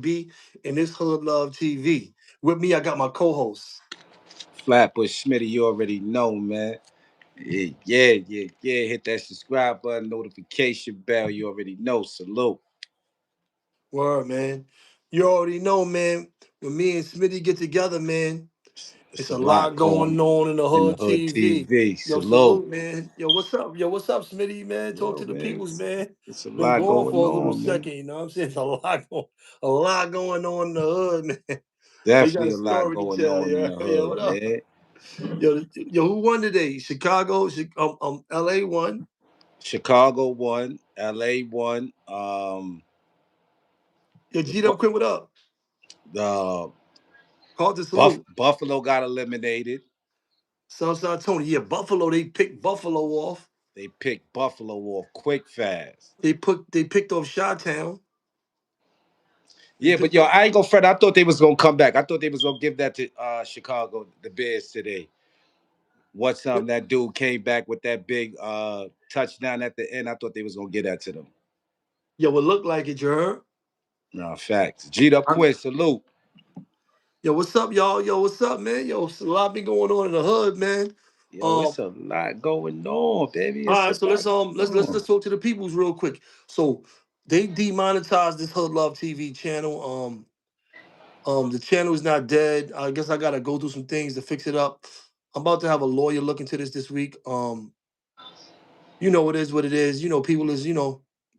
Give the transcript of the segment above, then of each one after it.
be in this Hood Love TV. With me, I got my co-host. Flatbush Smitty, you already know, man. Yeah. Hit that subscribe button, notification bell. You already know. Salute. Word, man. You already know, man. When me and Smitty get together, man, It's it's a a lot lot going going on in the in the Hood hood TV. TV. Yo, Salute. salute, man. Yo, what's up? Yo, what's up, Smitty, man? Talk Yo, to the man. peoples, man. It's a Been lot gone going for a little on, man. second, you know what I'm saying? It's a lot going on in the hood, man. We got Definitely a a lot story to going tell on in you. the Yo, hood, what up? man. Yo, who won today? Chicago, LA won. Chicago won. LA won. Yo, The G Dub quit, what up? the Called to salute. Buffalo got eliminated. Southside Tony. Yeah, Buffalo, they picked Buffalo off. They picked Buffalo off quick fast. They picked off Chi-Town. They Yeah, but picked yo, off I ain't gonna fret. I thought they was gonna come back. I thought they was gonna give that to Chicago, the Bears today. Once that dude came back with that big touchdown at the end, I thought they was gonna get that to them. Yo, it looked like it, you heard? No facts. G'd up I'm- quick, salute. Yo, what's up, y'all? Yo, what's up, man? Yo, it's a lot been going on in the hood, man. Yo, Um, it's a lot going on, baby. all It's a right, so lot let's going on. let's talk to the peoples real quick. So they demonetized this Hood Love TV channel. The channel is not dead. I guess I gotta go through some things to fix it up. I'm about to have a lawyer look into this week. It is what it is. People is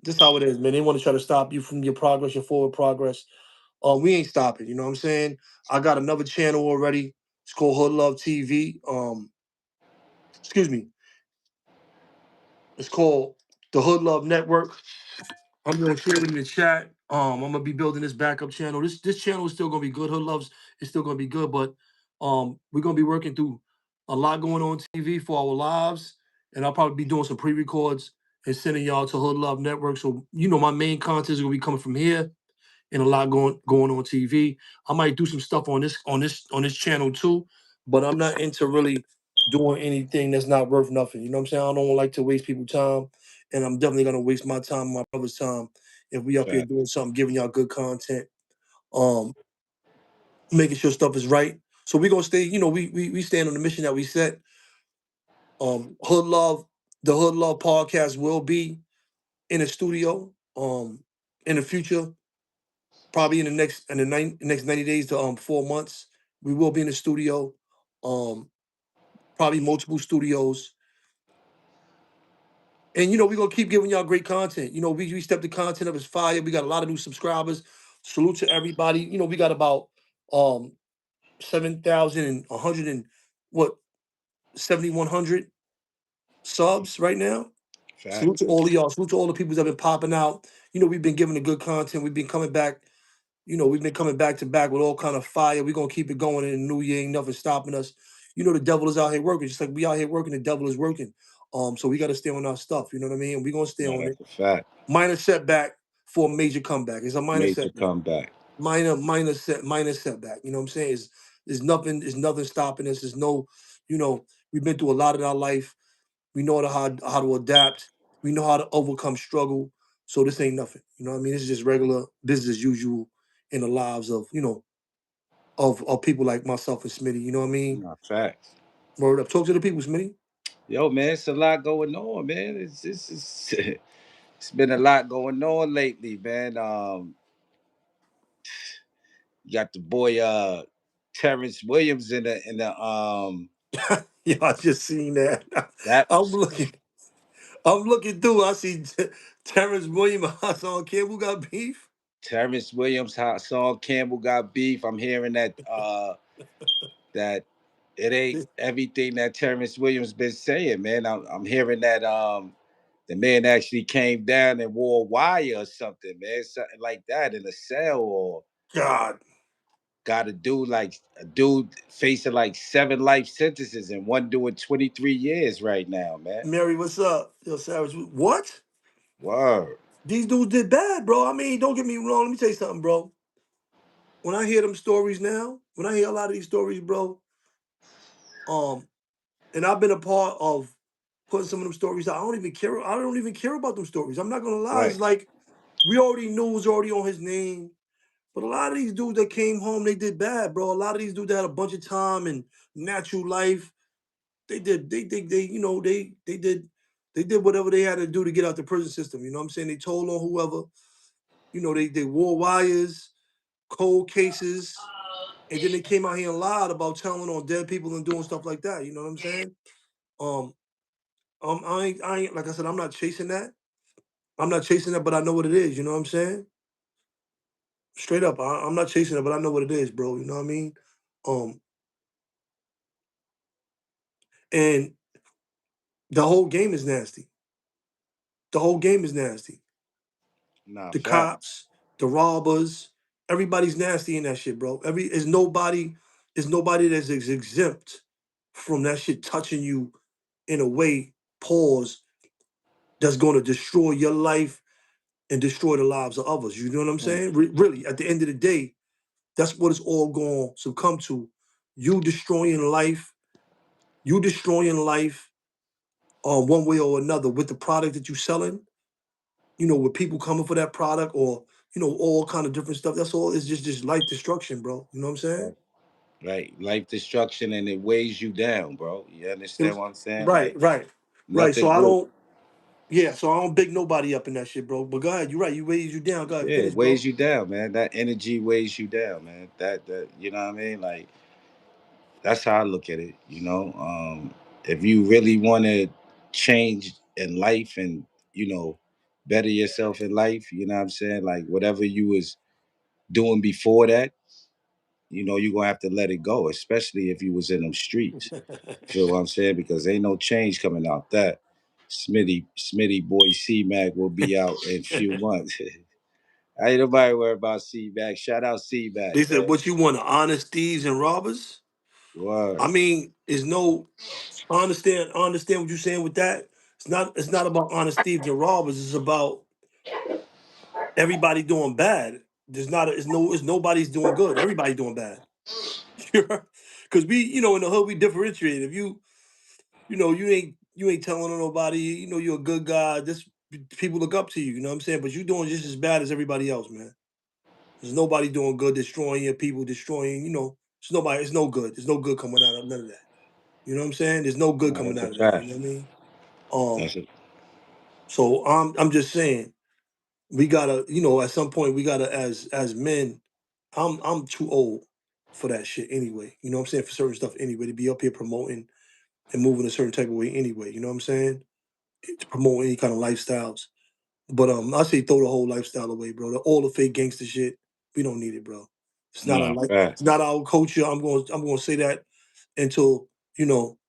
just how it is, man. They want to try to stop you from your progress, your forward progress. We ain't stopping. You know what I'm saying? I got another channel already. It's called Hood Love TV. Excuse me. It's called the Hood Love Network. I'm gonna share it in the chat. I'm gonna be building this backup channel. This channel is still gonna be good. Hood Loves is still gonna be good, but we're gonna be working through a lot going on TV for our lives, and I'll probably be doing some pre-records and sending y'all to Hood Love Network. So my main content is gonna be coming from here, and a lot going on TV. I might do some stuff on this channel too, but I'm not into really doing anything that's not worth nothing. You know what I'm saying? I don't like to waste people's time, and I'm definitely gonna waste my time, my brother's time, if we up here Fact. doing something, giving y'all good content, um, making sure stuff is right. So we're gonna stay. We stand on the mission that we set. Hood Love, the Hood Love podcast will be in a studio. In the future, probably in the next 90 days to 4 months, we will be in the studio. Probably multiple studios. And we're gonna keep giving y'all great content. We stepped the content up as fire. We got a lot of new subscribers. Salute to everybody. We got about 7,100 and what 7,100 subs right now. Fact. Salute to all of y'all. Salute to all the people that have been popping out. We've been giving the good content. We've been coming back. We've been coming back to back with all kind of fire. We're gonna keep it going in the new year. Ain't nothing stopping us. The devil is out here working. Just like we out here working, the devil is working. So we gotta stay on our stuff. You know what I mean? And we're gonna stay No, on it. that's a fact. Minor setback for a major comeback. It's a minor Major setback. comeback. Minor setback. You know what I'm saying? Is nothing stopping us. There's no, we've been through a lot in our life. We know how to adapt. We know how to overcome struggle. So this ain't nothing. You know what I mean? This is just regular business as usual in the lives of, of people like myself and Smitty. You know what I mean? No, facts. Word up. Talk to the people, Smitty. Yo, man, it's a lot going on, man. It's it's been a lot going on lately, man. You got the boy Terrence Williams in the Yeah, I just seen that. that I'm looking. I'm looking through. I see Terrence Williams, Hassan Campbell got beef. Terrence Williams song Campbell got beef. I'm hearing that it ain't everything that Terrence Williams been saying, man. I'm hearing that the man actually came down and wore a wire or something, man, something like that in a cell, or God, got a dude facing like 7 life sentences and one doing 23 years right now, man. Mary, what's up? Yo, Savage, what? Word. These dudes did bad, bro. I mean, don't get me wrong. Let me tell you something, bro. When I hear them stories now, when I hear a lot of these stories, bro, um, and I've been a part of putting some of them stories out. I don't even care. I don't even care about them stories. I'm not gonna lie. Right. It's like we already knew it was already on his name. But a lot of these dudes that came home, they did bad, bro. A lot of these dudes that had a bunch of time and natural life, they did whatever they had to do to get out the prison system. You know what I'm saying? They told on whoever, they wore wires, cold cases, and then they came out here and lied about telling on dead people and doing stuff like that. You know what I'm saying? Um, I ain't like I said, I'm not chasing that. I'm not chasing that, but I know what it is. You know what I'm saying? Straight up, I'm not chasing it, but I know what it is, bro. You know what I mean? Um, and the whole game is nasty. The whole game is nasty. Nah, The fact. cops, the robbers, everybody's nasty in that shit, bro. Is nobody that's exempt from that shit touching you in a way, pause, that's going to destroy your life and destroy the lives of others. You know what I'm Mm, saying? Really, at the end of the day, that's what it's all going to succumb to. You destroying life, you destroying life one way or another with the product that you're selling, with people coming for that product or, all kind of different stuff. That's all. It's just life destruction, bro. You know what I'm saying? right. Right. Life destruction and it weighs you down, bro. You understand It's- what I'm saying? right, Like right, right. So nothing I good. don't, yeah, so I don't big nobody up in that shit, bro. But go ahead, you're right. You weighs you down. Go ahead, Yeah, it finish, weighs bro. you down, man. That energy weighs you down, man. That you know what I mean? Like that's how I look at it, you know. If you really want to change in life and, you know, better yourself in life, you know what I'm saying? Like whatever you was doing before that, you know, you're gonna have to let it go, especially if you was in them streets. Feel what I'm saying? Because ain't no change coming out that. Smitty boy C Mac will be out in few months. Ain't nobody worry about C Mac. Shout out C Mac, They said, man. "What you want? Honest thieves and robbers?" I Word. mean, is no. I understand what you're saying with that. It's not about honest thieves and robbers. It's about everybody doing bad. There's not. It's nobody's doing good. Everybody doing bad. Because we, in the hood, we differentiate. If you ain't telling on nobody. You're a good guy. This people look up to you. You know what I'm saying? But you doing just as bad as everybody else, man. There's nobody doing good, destroying your people, destroying. It's nobody. It's no good. There's no good coming out of none of that. You know what I'm saying? There's no good No, coming that's a out of that. You fact. know what I mean? Um. That's a So I'm just saying we gotta. At some point we gotta as men. I'm too old for that shit anyway. You know what I'm saying? For certain stuff anyway, to be up here promoting and moving a certain type of way anyway. You know what I'm saying? To promote any kind of lifestyles. But I say throw the whole lifestyle away, bro. All the fake gangster shit, we don't need it, bro. It's not our no life. fact. It's not our culture. I'm gonna say that until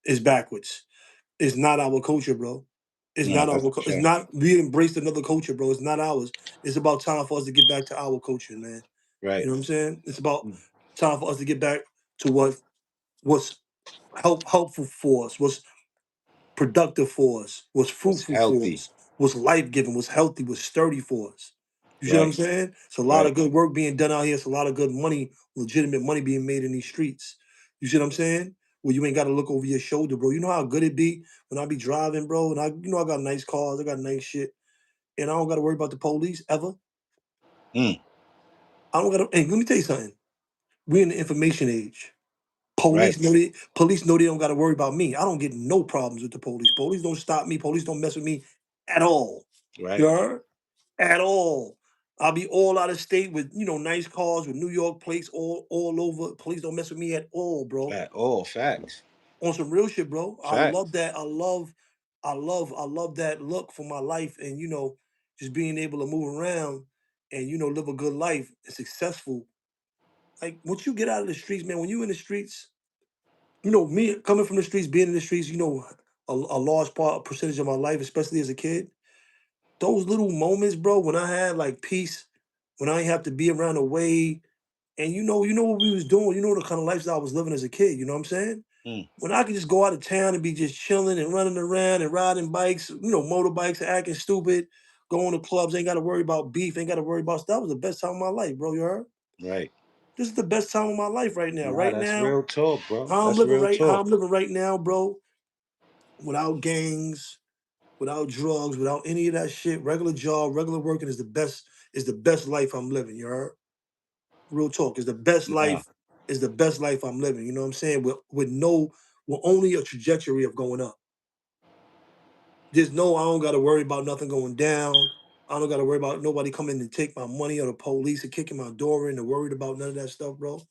it's backwards. It's not our culture, bro. It's No, not our. that's a It's fact. not. We embraced another culture, bro. It's not ours. It's about time for us to get back to our culture, man. You Right. know what I'm saying? It's about Mm. time for us to get back to what's helpful for us, what's productive for us, was What's fruitful for healthy. us, was life giving, was healthy, was sturdy for us. You see what I'm Right. saying? It's a lot Right. of good work being done out here. It's a lot of good money, legitimate money being made in these streets. You see what I'm saying? Where you ain't got to look over your shoulder, bro. You know how good it be when I be driving, bro, and I got nice cars, I got nice shit, and I don't got to worry about the police ever. Mm. I don't got to. Hey, let me tell you something. We in the information age. Right. Police know they don't got to worry about me. I don't get no problems with the police. Police don't stop me. Police don't mess with me at all. You Right. heard? At all. I'll be all out of state with nice cars with New York plates all over. Police don't mess with me at all, bro. Fact. Oh, facts. On some real shit, bro. I love Facts. that. I love that look for my life, and just being able to move around and live a good life and successful. Like once you get out of the streets, man. When you in the streets, me coming from the streets, being in the streets, a large part, percentage of my life, especially as a kid, those little moments, bro, when I had like peace, when I ain't have to be around the way, and you know what we was doing, the kind of lifestyle I was living as a kid, you know what I'm saying? Mm. When I could just go out of town and be just chilling and running around and riding bikes, motorbikes, and acting stupid, going to clubs, ain't got to worry about beef, ain't got to worry about stuff. That was the best time of my life, bro. You heard? Right. This is the best time of my life right now. Nah, Right that's now, real talk, bro. how I'm That's living real right, how talk. I'm living right now, bro, without gangs, without drugs, without any of that shit. Regular job, regular working is the best life I'm living. You heard? Real talk is the best Nah, life. Is the best life I'm living. You know what I'm saying? With no, with only a trajectory of going up. There's no, I don't got to worry about nothing going down. I don't got to worry about nobody coming to take my money or the police and kicking my door in. Or worried about none of that stuff, bro.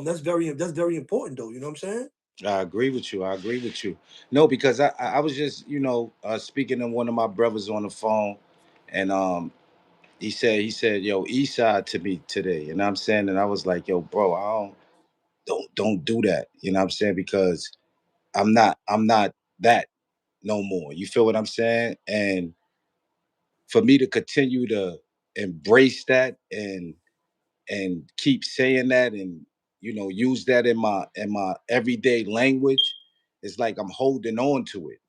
That's very important though. You know what I'm saying? I agree with you. I agree with you. No, because I was just speaking to one of my brothers on the phone, and he said yo Eastside to me today, and I'm saying, and I was like, yo bro, I don't do that. You know what I'm saying? Because I'm not that no more. You feel what I'm saying? And for me to continue to embrace that and keep saying that and use that in my everyday language, it's like I'm holding on to it.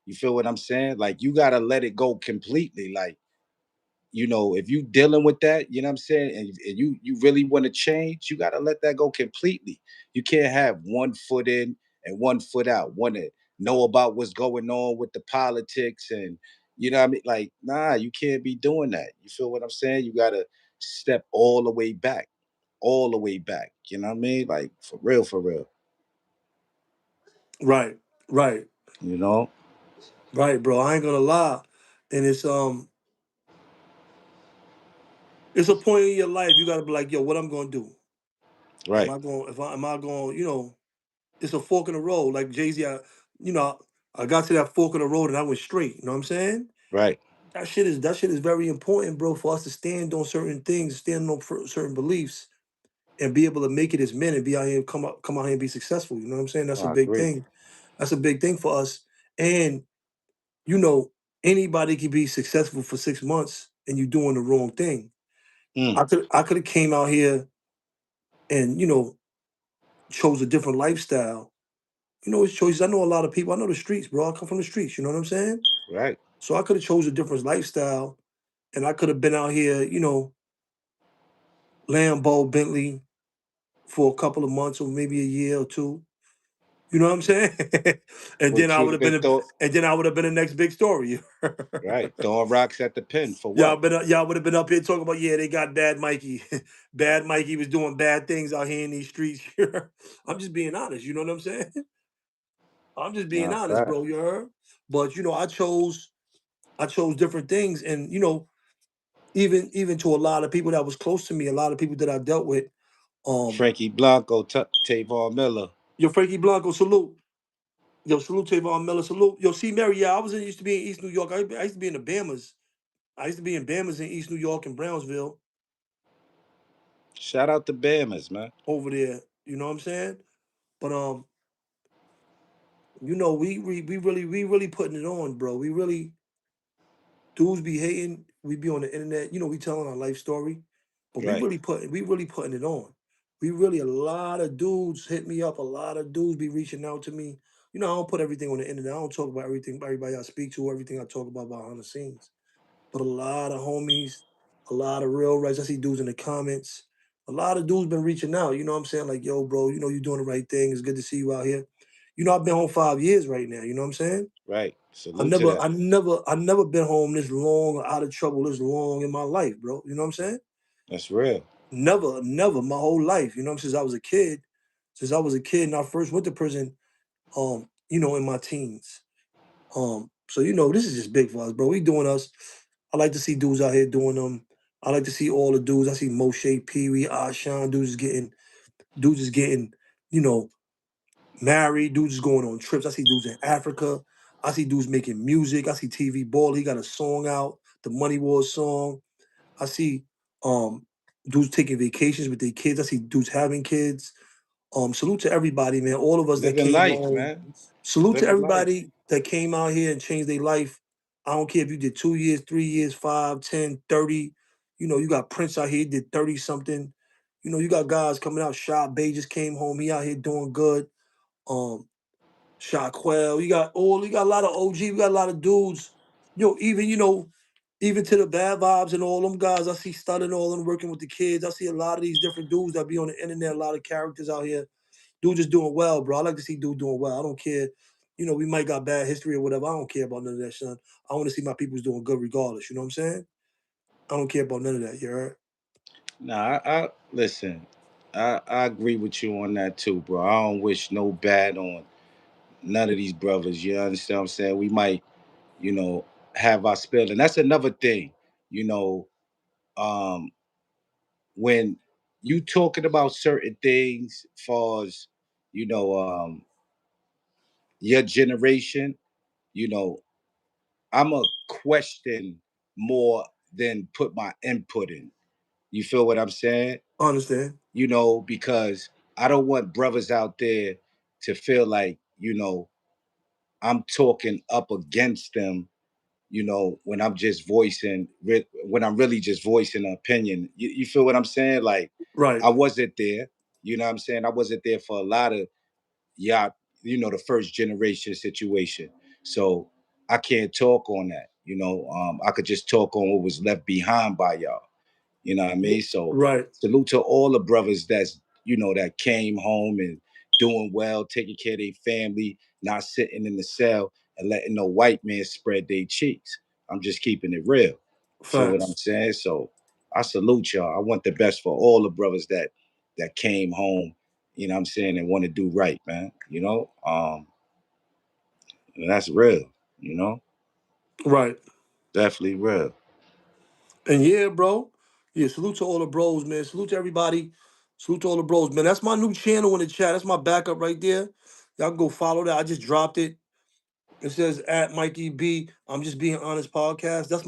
You feel what I'm saying? Like you gotta let it go completely. Like, if you dealing with that, you know what I'm saying, and you really want to change, you gotta let that go completely. You can't have one foot in and one foot out. Want to know about what's going on with the politics and what I mean? Like, nah, you can't be doing that. You feel what I'm saying? You gotta step all the way back. All the way back. You know what I mean? Like for real, for real. Right, right, You know? right, bro. I ain't gonna lie, and it's a point in your life you gotta be like, yo, what I'm gonna do? Am Right, I going? If I am I going? It's a fork in the road. Like Jay Z, you know, I got to that fork in the road and I went straight. You know what I'm saying? right. That shit is very important, bro, for us to stand on certain things, stand on certain beliefs, and be able to make it as men and be out here, come out here and be successful. You know what I'm saying? That's a I big agree. thing. That's a big thing for us. And you know, anybody can be successful for 6 months and you doing the wrong thing. Mm, I could have came out here and chose a different lifestyle. It's choices. I know a lot of people. I know the streets, bro. I come from the streets. You know what I'm saying? right. So I could have chose a different lifestyle, and I could have been out here, Lambo, Bentley for a couple of months or maybe a year or two. You know what I'm saying? and then What I you would would have have been been, thought, and then I would have been the next big story. right? Throwing rocks at the pin for what? Y'all would have been up here talking about, yeah, they got bad Mikey. Bad Mikey was doing bad things out here in these streets. I'm just being honest. You know what I'm saying? I'm just being Nah, honest, fact. bro. You heard? But I chose different things, and even to a lot of people that was close to me, a lot of people that I dealt with. Um, Frankie Blanco, Tavon Miller. yo, Frankie Blanco, salute. Yo, salute Tavon Miller, salute. Yo, C. Mary, yeah, used to be in East New York. I used to be in the Bamas. I used to be in Bamas in East New York and Brownsville Shout out to Bammers, man. over there. You know what I'm saying? But we really putting it on, bro. We really dudes be hating. We be on the internet. We telling our life story, but we Right, really putting it on. We really a lot of dudes hit me up. A lot of dudes be reaching out to me. I don't put everything on the internet. I don't talk about everything. Everybody I speak to, everything I talk about behind the scenes. But a lot of homies, a lot of real rights. I see dudes in the comments. A lot of dudes been reaching out. You know what I'm saying? Like, yo, bro, you doing the right thing. It's good to see you out here. I've been home 5 years right now. You know what I'm saying? right. I Salute to never, that. I never, I never been home this long or out of trouble this long in my life, bro. You know what I'm saying? That's real. Never, never, my whole life. Since I was a kid. Since I was a kid and I first went to prison, in my teens. So this is just big for us, bro. We doing us. I like to see dudes out here doing them. I like to see all the dudes. I see Moshe, Pee Wee, Ashan, dudes is getting, you know, married. Dudes is going on trips. I see dudes in Africa. I see dudes making music. I see TV Ball. He got a song out, the Money Wars song. I see um dudes taking vacations with their kids. I see dudes having kids. Salute to everybody, man. All of us that Living came life, home. man. Salute to Living life. everybody that came out here and changed their life. I don't care if you did 2 years, 3 years, 5, 10, 30. You got Prince out here, he did 30 something. You got guys coming out. Shot Bay just came home. He out here doing good. Um, Shaquell. You got a lot of OG. We got a lot of dudes. Even to the bad vibes and all them guys. I see Stud and all them working with the kids. I see a lot of these different dudes that be on the internet. A lot of characters out here. Dude just doing well, bro. I like to see dude doing well. I don't care. We might got bad history or whatever. I don't care about none of that, son. I want to see my people's doing good regardless. You know what I'm saying? I don't care about none of that. You heard? Nah, I listen. I agree with you on that too, bro. I don't wish no bad on none of these brothers. You understand what I'm saying? We might, you know, have our spill, and that's another thing. You know, um, when you talking about certain things, far as you know, your generation, you know, I'm a question more than put my input in. You feel what I'm saying? I understand. You know, because I don't want brothers out there to feel like, you know, I'm talking up against them, you know, when I'm just voicing, when I'm really just voicing an opinion. You feel what I'm saying? Like, Right. I wasn't there. You know what I'm saying? I wasn't there for a lot of y'all, you know, the first generation situation. So I can't talk on that. You know, I could just talk on what was left behind by y'all. You know what I mean? So Right. salute to all the brothers that's, you know, that came home and doing well, taking care of their family, not sitting in the cell and letting no white man spread their cheeks. I'm just keeping it real. Feel what I'm Facts. saying? So I salute y'all. I want the best for all the brothers that came home, you know what I'm saying, and want to do right, man. You know? And that's real, you know? Right. Definitely real. And yeah, bro. Yeah, salute to all the bros, man. Salute to everybody. Salute to all the bros, man. That's my new channel in the chat. That's my backup right there. Y'all can go follow that. I just dropped it. It says at Mikey B. I'm just being honest podcast. That's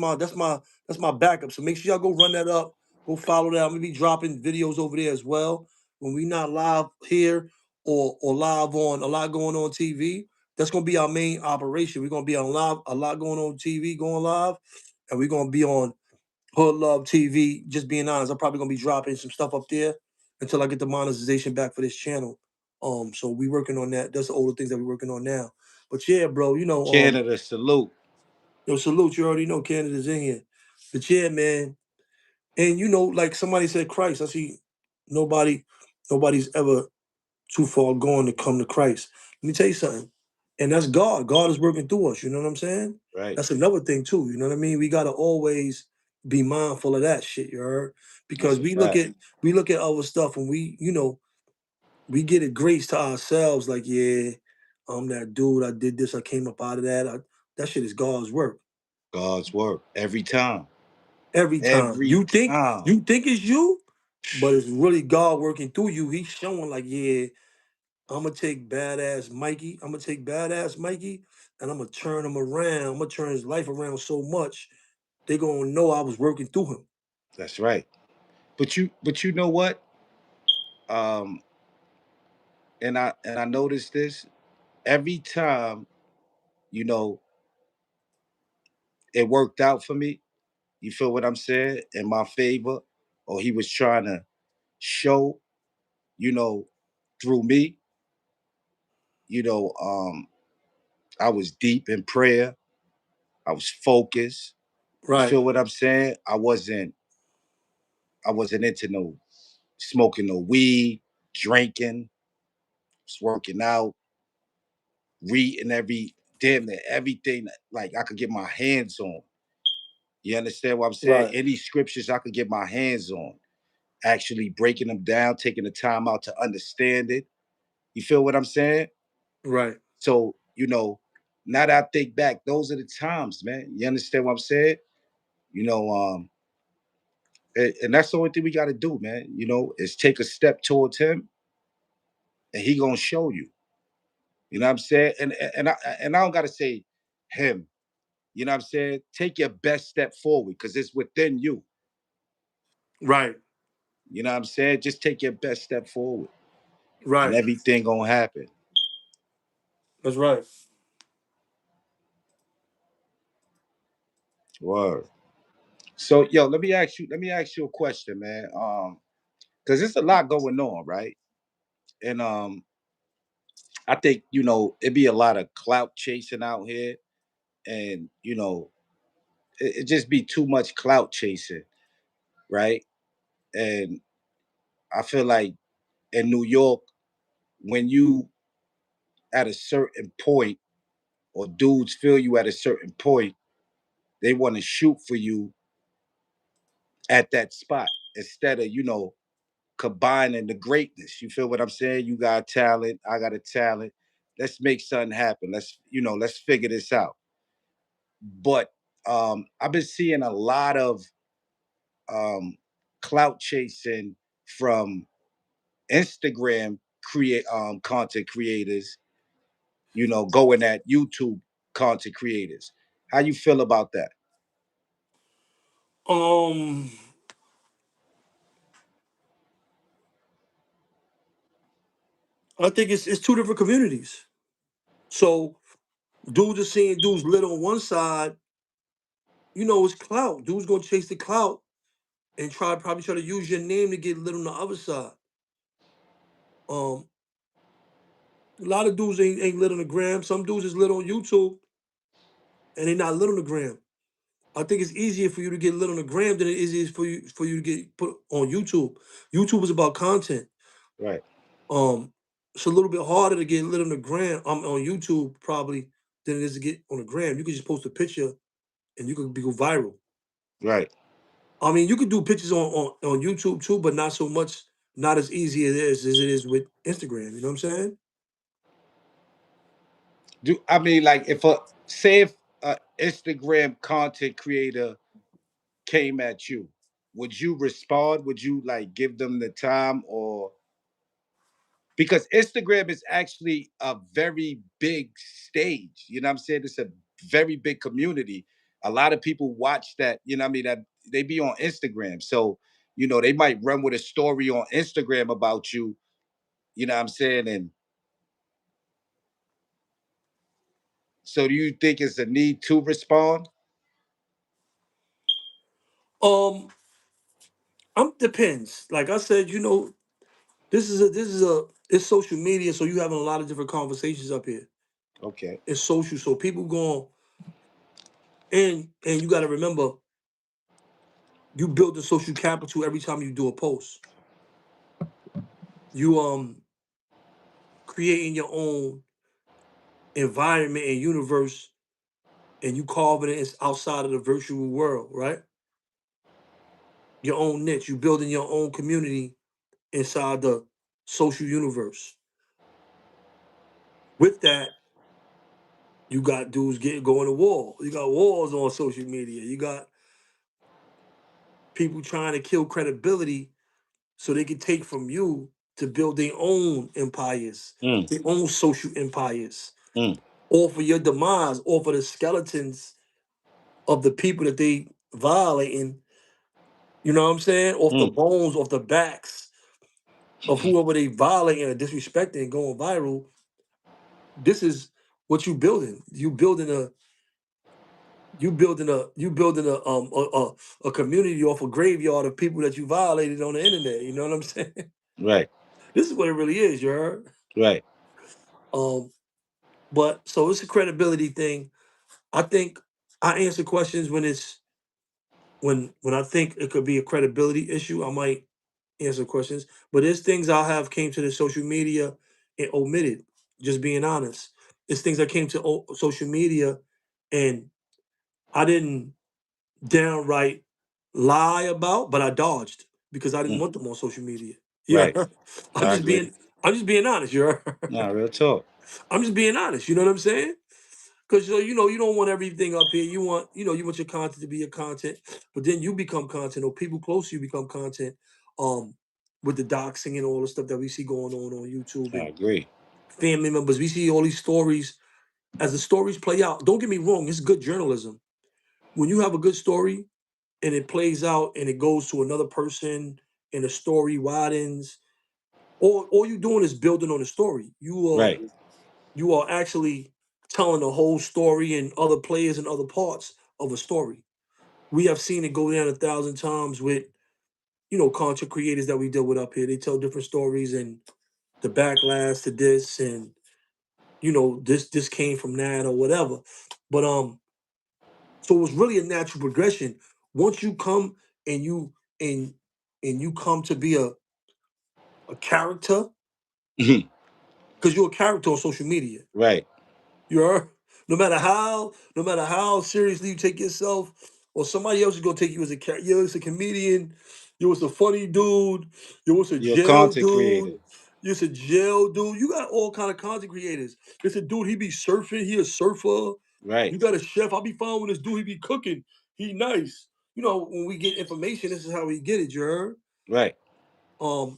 my backup. So make sure y'all go run that up. Go follow that. I'm gonna be dropping videos over there as well. When we not live here or live on a lot going on TV, that's gonna be our main operation. We're gonna be on live, a lot going on TV, going live, and we're gonna be on Hood Love TV. Just being honest, I'm probably gonna be dropping some stuff up there until I get the monetization back for this channel. So we working on that. That's all the things that we're working on now. But yeah, bro, Canada, salute. yo, salute. You already know Canada's in here. But yeah, man. And like somebody said, Christ. I see nobody, nobody's ever too far gone to come to Christ. Let me tell you something. And that's God. God is working through us. You know what I'm saying? Right. That's another thing too. You know what I mean? We gotta always be mindful of that shit, you heard? Because That's a fact. we look at our stuff and we get it grace to ourselves, like, yeah, I'm that dude, I did this, I came up out of that. That shit is God's work. God's work every time. Every time. Every time. You think it's you, but it's really God working through you. He's showing like, yeah, I'm gonna take badass Mikey. I'm gonna take badass Mikey, and I'm gonna turn him around. I'm gonna turn his life around so much they gonna know I was working through him. That's right. But you know what? Um, and I noticed this every time, you know, it worked out for me. You feel what I'm saying? In my favor, or he was trying to show, you know, through me, you know, I was deep in prayer. I was focused. You Right, feel what I'm saying? I wasn't into no smoking no weed, drinking, was working out, reading damn near everything like I could get my hands on. You understand what I'm saying? right, Any scriptures I could get my hands on, actually breaking them down, taking the time out to understand it. You feel what I'm saying? right, So, you know, now that I think back, those are the times, man. You understand what I'm saying? You know, and that's the only thing we got to do, man. You know, is take a step towards him, and he gonna show you. You know what I'm saying? And I don't gotta say him. You know what I'm saying? Take your best step forward because it's within you. right, You know what I'm saying? Just take your best step forward, and right. everything gonna happen. That's right. Word. So, yo, let me ask you a question, man. Because there's a lot going on, right? And I think it be a lot of clout chasing out here, and it just be too much clout chasing, right? And I feel like in New York, when you at a certain point, or dudes feel you at a certain point, they want to shoot for you at that spot. instead of combining the greatness. You feel what I'm saying? You got talent, I got a talent. Let's make something happen. Let's figure this out. But I've been seeing a lot of um, clout chasing from Instagram create content creators, going at YouTube content creators. How you feel about that? Um, I think it's two different communities. So dudes are seeing dudes lit on one side, it's clout. Dudes gonna chase the clout and probably try to use your name to get lit on the other side. Um, a lot of dudes ain't lit on the gram. Some dudes is lit on YouTube and they not lit on the gram. I think it's easier for you to get lit on the gram than it is for you to get put on YouTube. YouTube is about content. Right, Um, it's a little bit harder to get lit on the gram on YouTube probably than it is to get on the gram. You could just post a picture and you could go viral. right. I mean, you could do pictures on YouTube too, but not so much, not as easy as it is with Instagram. You know what I'm saying? Do I mean like if a Instagram content creator came at you, would you respond? Would you like give them the time, or because Instagram is actually a very big stage, you know what I'm saying? It's a very big community. A lot of people watch that, you know what I mean, that they be on Instagram. So, they might run with a story on Instagram about you, you know what I'm saying? And so do you think it's a need to respond? Um, I'm depends. Like I said, this is a it's social media, so you having a lot of different conversations up here. Okay. It's social, so people going and you got to remember you build the social capital every time you do a post. You creating your own environment and universe, and you carving it outside of the virtual world, right? Your own niche. You building your own community inside the social universe. With that, you got dudes going to war. You got wars on social media. You got people trying to kill credibility so they can take from you to build their own empires, Mm, their own social empires, mm, or for your demise, or for the skeletons of the people that they violating. You know what I'm saying? Off the mm. bones, off the backs of whoever they violating or disrespecting and going viral. This is what you building. You building a community off a graveyard of people that you violated on the internet. You know what I'm saying? Right, This is what it really is, you heard? right. Um, but so it's a credibility thing. I think I answer questions when I think it could be a credibility issue. I might answer questions, but there's things I have came to the social media and omitted. Just being honest, it's things I came to social media and I didn't downright lie about, but I dodged because I didn't Mm, want them on social media. Yeah, right. I'm I just agree. being I'm just being honest. You're Nah, real talk. I'm just being honest. You know what I'm saying? Because you don't want everything up here. You want your content to be your content, but then you become content, or people close to you become content. Um, with the doxing and all the stuff that we see going on YouTube I and agree. family members, we see all these stories. As the stories play out, don't get me wrong, it's good journalism. When you have a good story and it plays out and it goes to another person and the story widens, all you doing is building on the story. Right, You are actually telling the whole story and other players and other parts of a story. We have seen it go down 1,000 times with content creators that we deal with up here. They tell different stories and the backlash to this and this came from that or whatever. But so it was really a natural progression. Once you come and and you come to be a character, because you're a character on social media. right. You're no matter how seriously you take yourself, or somebody else is gonna take you as a character. You're as a comedian. Yo, it's a funny dude. Yo, it's a You're a jail content dude. creator. It's a jail dude. You got all kind of content creators. It's a dude. He be surfing. He a surfer. Right. You got a chef. I be following this dude. He be cooking. He nice. You know, when we get information, this is how we get it. You heard? Right.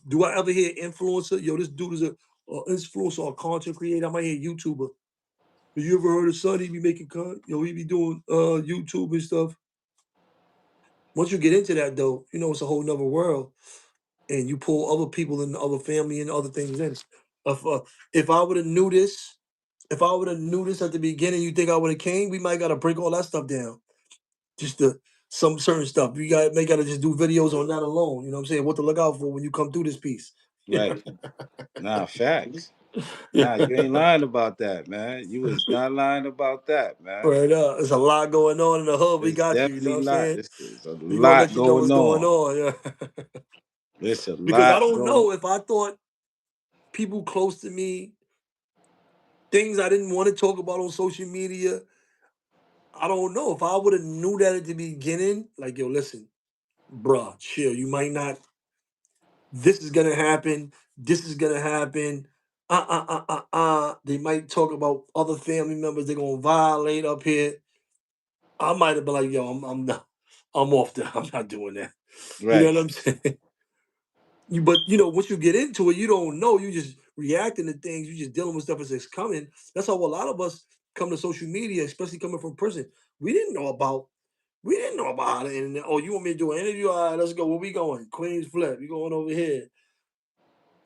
Do I ever hear influencer? Yo, this dude is a influencer or content creator. I might hear YouTuber. Have you ever heard of Son? He be making content. Yo, he be doing YouTube and stuff. Once you get into that though, you know it's a whole nother world. And you pull other people and other family and other things in. If I would have knew this, if I would have knew this at the beginning, you think I would have came? We might gotta break all that stuff down. Just the some certain stuff. You got may gotta just do videos on that alone. You know what I'm saying? What to look out for when you come through this piece. Right. Nah, facts. Yeah. Nah, you ain't lying about that, man. You is not lying about that, man. Right. There's a lot going on in the hood. We There's got you. You know what definitely I'm lot. saying? There's a We gonna lot let you know what's going going on. on. Yeah. There's a Because I lot don't going. know if I thought people close to me, things I didn't want to talk about on social media. I don't know if I would have knew that at the beginning. Like, yo, listen, bruh, chill. You might not. This is gonna happen. This is gonna happen. They might talk about other family members. They're gonna violate up here. I might have been like, yo, I'm not. I'm off there. I'm not doing that. You know Right. what I'm saying? But you know, once you get into it, you don't know. You just reacting to things. You just dealing with stuff as it's coming. That's how a lot of us come to social media, especially coming from prison. We didn't know about. We didn't know about the internet. Oh, you want me to do an interview? All right, let's go. Where we going? Queens Flip. You going over here?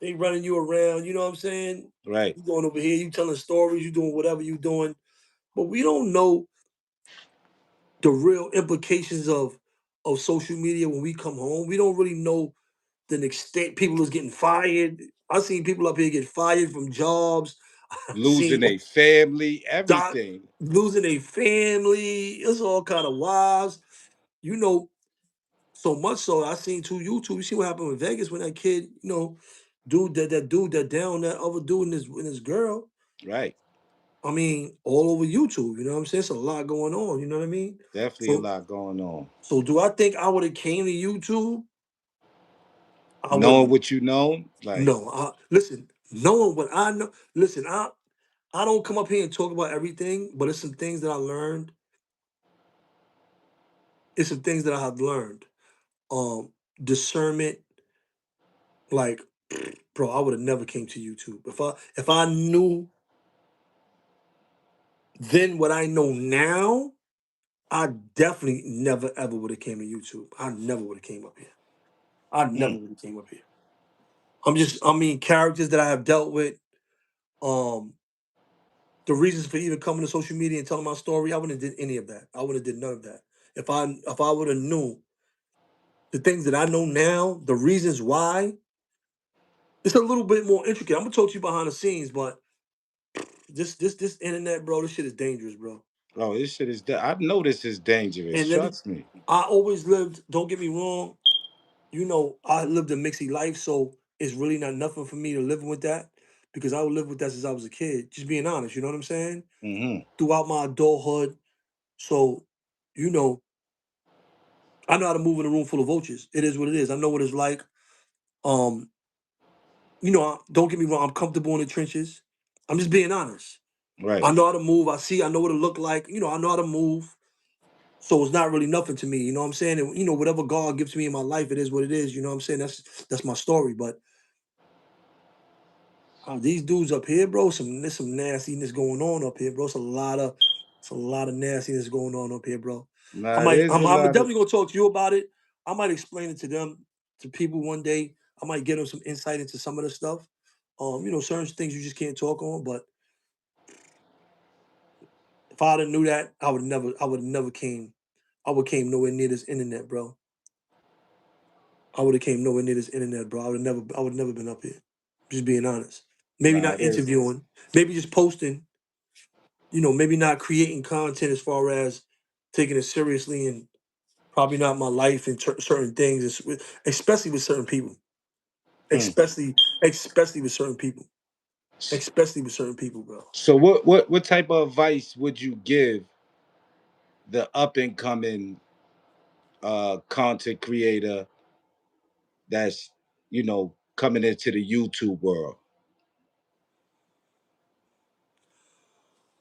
They running you around. You know what I'm saying? Right. You going over here? You telling stories? You doing whatever you doing? But we don't know the real implications of social media when we come home. We don't really know the extent people is getting fired. I've seen people up here get fired from jobs. I've seen Losing a family, dot everything. losing a family. It's all kind of wives. You know, so much so I seen two YouTube. You see what happened in Vegas when that kid, that dude that down that other dude and his girl. Right. I mean, all over YouTube. You know what I'm saying? It's a lot going on. You know what I mean? Definitely a So lot going on. so do I think I would have came to YouTube? I Knowing wouldn't. what you know, like, No, listen, knowing what I know, listen, I don't come up here and talk about everything, but it's some things that I learned. It's some things that I have learned. Um, Discernment, like, bro, I would have never came to YouTube if I knew then what I know now. I definitely never ever would have came to YouTube. I never would have came up here. I never mm, would have came up here. I mean, characters that I have dealt with. Um, the reasons for even coming to social media and telling my story, I wouldn't have did any of that. I would have did none of that. If I would have knew the things that I know now, the reasons why, it's a little bit more intricate. I'm gonna talk to you behind the scenes, but this internet, bro, this shit is dangerous, bro. bro, this shit is. I know this is dangerous. And let me, Trust me. I always lived. Don't get me wrong. I lived a mixy life, so it's really not nothing for me to live with that because I would live with that since I was a kid. Just being honest, you know what I'm saying? Hmm. Throughout my adulthood, so you know, I know how to move in a room full of vultures. It is what it is. I know what it's like. Um, don't get me wrong. I'm comfortable in the trenches. I'm just being honest. Right. I know how to move. I know what it look like. I know how to move. So it's not really nothing to me. You know what I'm saying? And, whatever God gives me in my life, it is what it is. You know what I'm saying? That's my story. But these dudes up here, bro, there's some nastiness going on up here, bro. It's a lot of nastiness going on up here, bro. Nah, there's a I'm lot of. definitely gonna talk to you about it. I might explain it to them, to people one day. I might get them some insight into some of the stuff. Certain things you just can't talk on. But if I'd have knew that, I would have never came. I would came nowhere near this internet, bro. I would have came nowhere near this internet, bro. I would never been up here. Just being honest. Maybe Nah, not there's. interviewing, maybe just posting, maybe not creating content as far as taking it seriously and probably not my life and certain things, especially with certain people, Mm. especially with certain people, especially with certain people, bro. So what type of advice would you give the up and coming content creator that's coming into the YouTube world?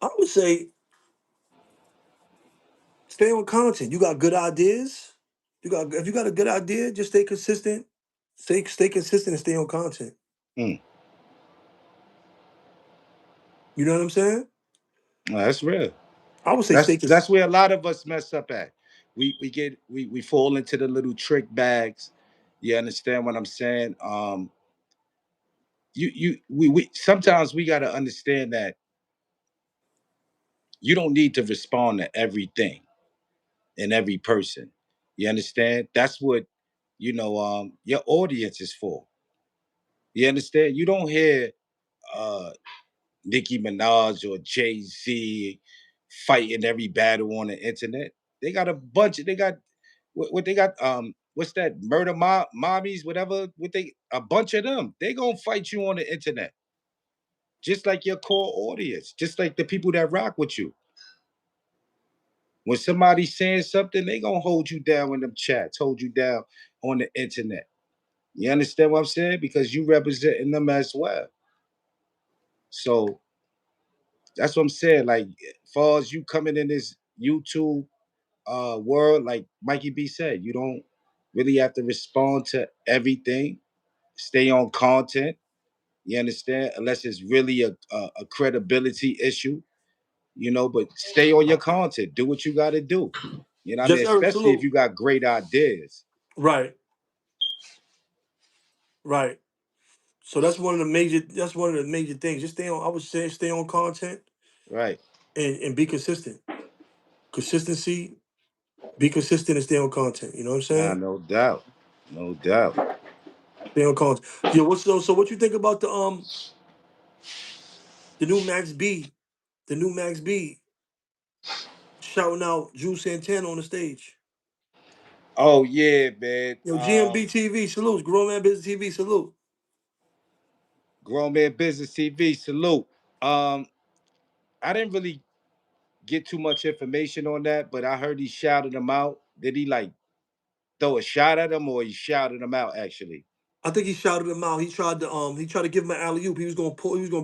I would say stay on content. You got good ideas. If you got a good idea, just stay consistent. Stay consistent and stay on content. Mm. You know what I'm saying? Well, that's real. I would say That's stay that's consistent. where a lot of us mess up at. We fall into the little trick bags. You understand what I'm saying? We sometimes we got to understand that you don't need to respond to everything and every person. You understand? That's what your audience is for. You understand? You don't hear uh Nicki Minaj or Jay-Z fighting every battle on the internet. They got a bunch. They got what they got. What's that? Murder mommies, whatever. What they a bunch of them. They gonna fight you on the internet, just like your core audience, just like the people that rock with you. When somebody's saying something, they gonna hold you down in them chats, hold you down on the internet. You understand what I'm saying? Because you representing them as well. So that's what I'm saying. Like, as far as you coming in this YouTube world, like Mikey B said, you don't really have to respond to everything. Stay on content. You understand? Unless it's really a credibility issue, but stay on your content. Do what you got to do. You know what I mean? Just Eric, Especially if salute. you got great ideas. Right, right. So that's one of the major things. Just stay on. I would say stay on content Right. and be consistent. Consistency. Be consistent and stay on content. You know what I'm Nah, saying? no doubt. No doubt. Stay on content. Yo, so what you think about the new Max B? The new Max B shouting out Drew Santana on the stage. Oh yeah, man. Yo, GMB TV, salute. Grown Man Business TV, salute. Grown Man Business TV, salute. Um, I didn't really get too much information on that, but I heard he shouted him out. Did he like throw a shot at him, or he shouted him out actually? I think he shouted him out. He tried to give him an alley oop. He was gonna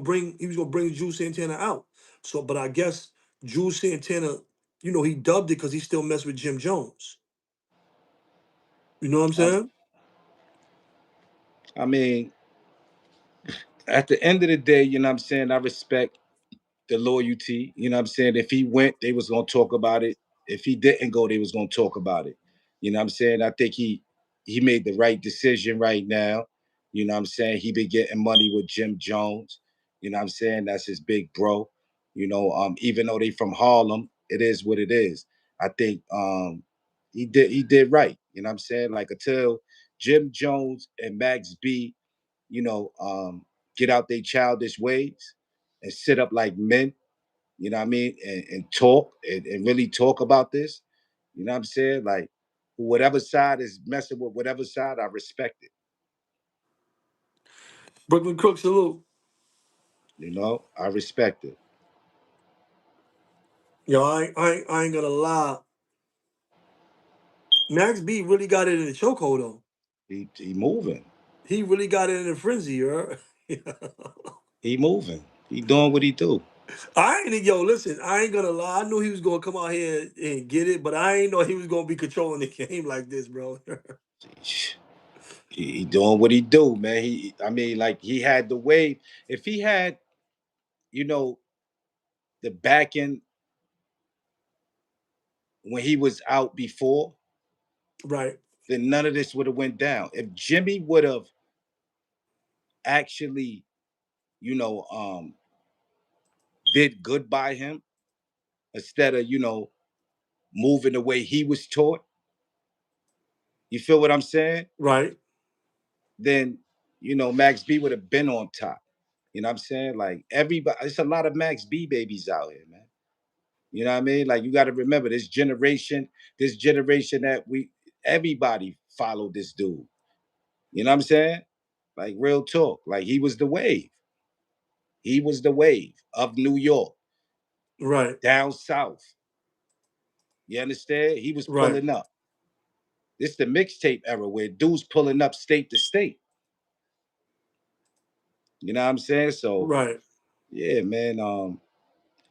bring Drew Santana out. So but I guess Drew Santana, he dubbed it because he still messed with Jim Jones. You know what I'm Um, saying? I mean, at the end of the day, you know what I'm saying? I respect the loyalty. You know what I'm saying? If he went, they was gonna talk about it. If he didn't go, they was gonna talk about it. You know what I'm saying? I think he made the right decision right now. You know what I'm saying? He been getting money with Jim Jones. You know what I'm saying? That's his big bro. Even though they from Harlem, it is what it is. I think he did right. You know what I'm saying? Like until Jim Jones and Max B, you know, um, get out their childish ways and sit up like men, you know what I mean, and talk and really talk about this. You know what I'm saying? Like whatever side is messing with whatever side, I respect it. Brooklyn Crook, salute. I respect it. Yo, I ain't gonna lie. Max B really got it in the chokehold though. He moving. He really got it in a frenzy, you heard? He moving. He doing what he do. Yo, listen, I ain't gonna lie. I knew he was gonna come out here and get it, but I ain't know he was gonna be controlling the game like this, bro. He doing what he do, man. I mean, like he had the wave. If he had, you know, the backing when he was out before, Right, then none of this would have went down. If Jimmy would have actually, you know, did good by him instead of, moving the way he was taught, you feel what I'm saying? right, Then, Max B would have been on top. You know what I'm saying? Like everybody, it's a lot of Max B babies out here, man. You know what I mean? Like you got to remember this generation that everybody followed this dude. You know what I'm saying? Like real talk. Like he was the wave. He was the wave of New York, right, down south. You understand? He was right. pulling up. This the mixtape era where dudes pulling up state to state. You know what I'm saying? So Right. yeah, man.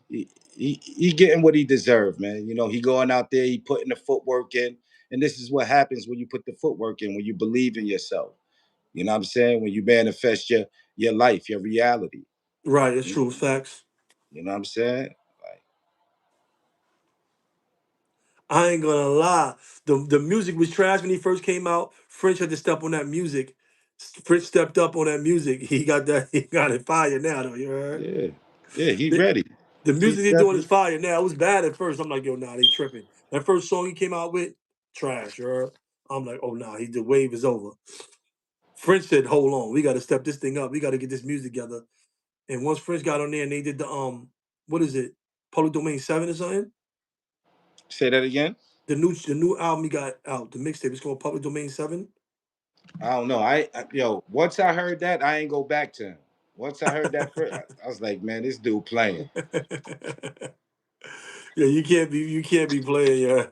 He getting what he deserved, man. You know, he going out there, he putting the footwork in, and this is what happens when you put the footwork in, when you believe in yourself. You know what I'm saying? When you manifest your life, your reality. Right. It's You true. Facts. know what I'm saying? Like, I ain't gonna lie. The music was trash when he first came out. French had to step on that music. French stepped up on that music. He got that. He got it fire now, though. You heard? yeah, yeah, he The, ready. the He music they doing is definitely fire now. It was bad at first. I'm like, yo, nah, they tripping. That first song he came out with, trash. You heard? I'm like, oh nah, the wave is over. French said, hold on, we got to step this thing up. We got to get this music together. And once French got on there and they did the what is it? Public Domain 7 or something. say that again. The new album he got out, the mixtape, it's called Public Domain 7. I don't know. Yo, once I heard that, I ain't go back to him. Once I heard that first, I was like, man, this dude playing. Yeah, you can't be playing, yeah.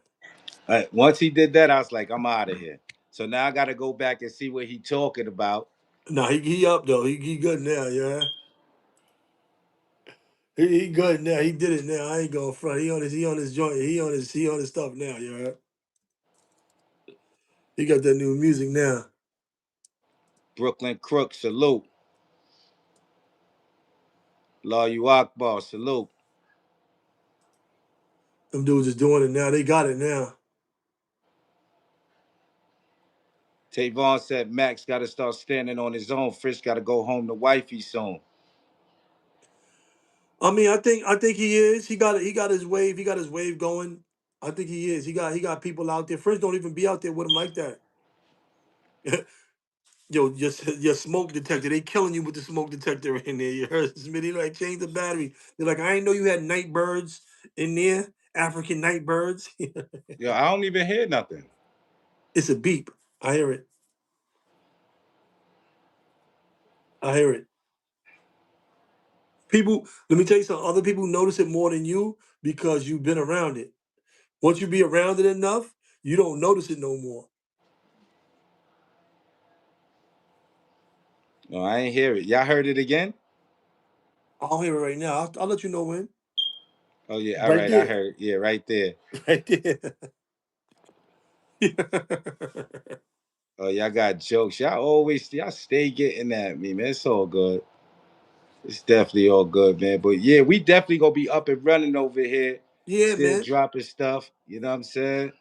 Once he did that, I was like, I'm out of here. So now I got to go back and see what he talking about. Nah, he up though. He good now, yeah. He good now. He did it now. I ain't going front. He on his joint. He on his stuff now, yeah. He got that new music now. Brooklyn Crook, salute. Law you Akbar, salute. Them dudes is doing it now. They got it now. Tavon said Max got to start standing on his own. Frisk got to go home to wifey soon. I mean, I think he is. He got his wave. He got his wave going. I think he is. He got people out there. Friends don't even be out there with him like that. Yo, just your smoke detector. They killing you with the smoke detector in there. You heard Smitty like change the battery. They're like, I ain't know you had night birds in there. African night birds. Yo, I don't even hear nothing. It's a beep. I hear it. I hear it. People, let me tell you something. Other people notice it more than you because you've been around it. Once you be around it enough, you don't notice it no more. No, I ain't hear it. Y'all heard it again? I'll hear it right now. I'll let you know when. Oh yeah, all Right right, I there. heard it. Yeah, right there. Right there. Oh, y'all got jokes. Y'all stay getting at me, man. It's all good. It's definitely all good, man. But yeah, we definitely gonna be up and running over here. Yeah, Still man. dropping stuff. You know what I'm saying?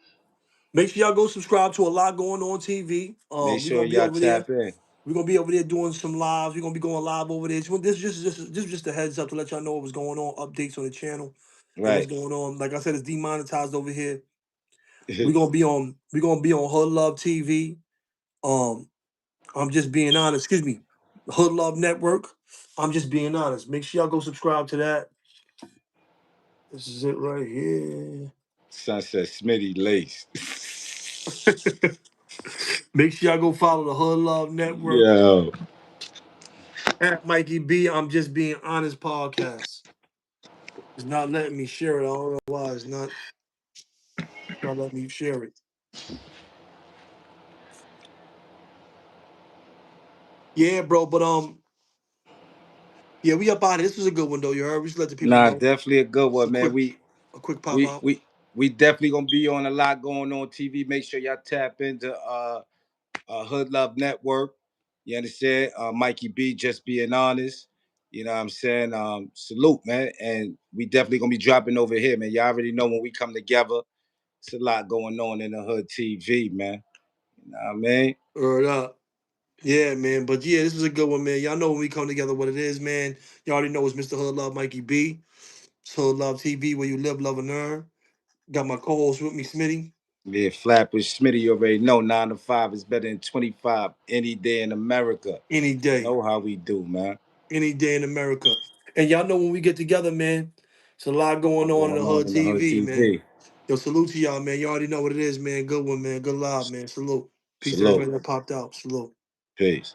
Make sure y'all go subscribe to a lot going on TV. Make We're sure gonna be y'all over there. tap in. We're gonna be over there doing some lives. We're gonna be going live over there. This is just a heads up to let y'all know what's going on, updates on the channel and what's Right. going on. Like I said, it's demonetized over here. We're gonna be on Hood Love TV. Um, I'm just being honest. Excuse me, Hood Love Network. I'm just being honest. Make sure y'all go subscribe to that. This is it right here. Sunset Smitty Lace. Make sure y'all go follow the Hood Love Network Yo. at Mikey B. I'm just being honest podcast. It's not letting me share it. I don't know why it's not letting me share it. Yeah, bro. But yeah, we up out of here. This was a good one though. You heard? We should let the people Nah, know. definitely a good It's a one, man. quick, We a quick pop we out. we we definitely gonna be on a lot going on TV. Make sure y'all tap into Hood Love Network. You understand? Mikey B, just being honest. You know what I'm saying? Salute, man. And we definitely gonna be dropping over here, man. Y'all already know when we come together, it's a lot going on in the Hood TV, man. You know what I mean? Word up. Yeah, man. But yeah, this is a good one, man. Y'all know when we come together what it is, man. You already know it's Mr. Hood Love Mikey B. It's Hood Love TV, where you live, love, and earn. Got my co-host with me, Smitty. Yeah, Flatbush Smitty, you already know 9 to 5 is better than 25 any day in America. Any You day. know how we do, man. Any day in America. And y'all know when we get together, man, it's a lot going What's on in the going on Hood in the Hood TV, man. TV? Yo, salute to y'all, man. You already know what it is, man. Good one, man. Good live, man. Salute. Peace to Salute. everybody that popped out. Salute. Peace.